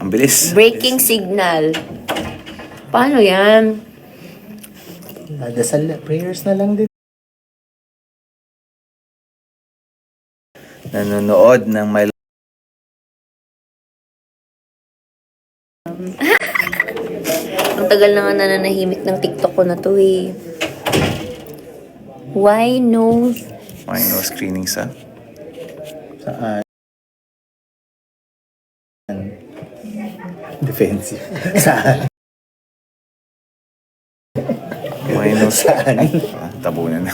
Ang bilis. Breaking signal. Paano yan? Dasal, prayers na lang din. Nanonood ng my... Ang tagal na nga nananahimik ng TikTok ko na to eh. Why no? Why no screening sa? Saan? Defensive. Saan? Why no Saan? Tabunan na.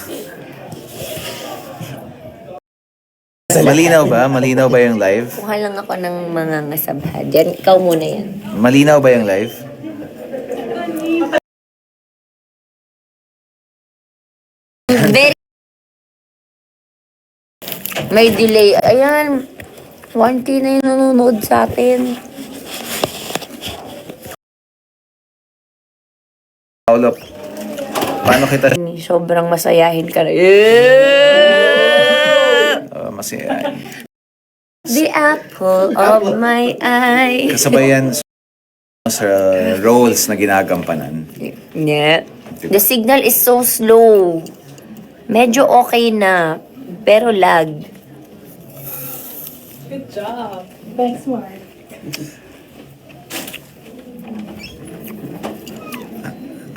Malinaw ba? Malinaw ba yung live? Kuha lang ako ng mga ngasabha. Diyan, ikaw muna yan. Malinaw ba yung live? Very... May delay. Ayan. 1K na yung nanonood sa atin. Paolo, paano kita... Sobrang masayahin ka na. Masaya. The apple of my eye. Kasabayan sa roles na ginagampanan. Yeah. The signal is so slow. Medyo okay na, pero lag. Good job. Thanks, Mark.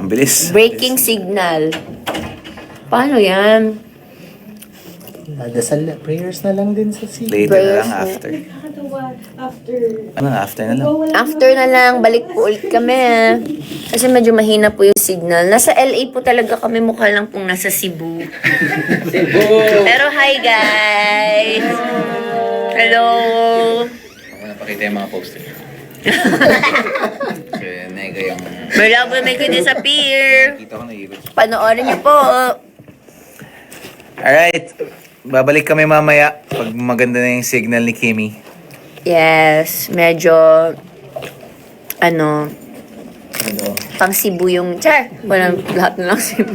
Ang bilis. Breaking signal. Paano yan? Dasal, prayers na lang din sa Later na lang, after. Ano, after na lang. After na lang, balik po ulit kami. Kasi medyo mahina po yung signal. Nasa LA po talaga kami, mukha lang pong nasa Cebu. Pero hi guys! Hello! Ako napakita yung mga poster. So, nega yung... My love will make you disappear. Kita ko na ibig. Panoorin niyo po. Alright. Babalik kami mamaya pag maganda na yung signal ni Kimmy. Yes, medyo ano, pang Cebu yung char. Walang lahat na lang Cebu.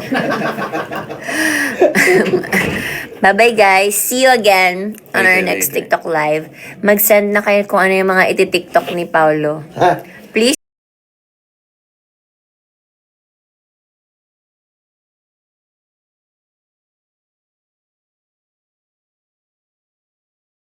Bye-bye guys. See you again on our next Later. TikTok live. Mag-send na kayo kung ano yung mga iti-TikTok ni Paolo. Ha?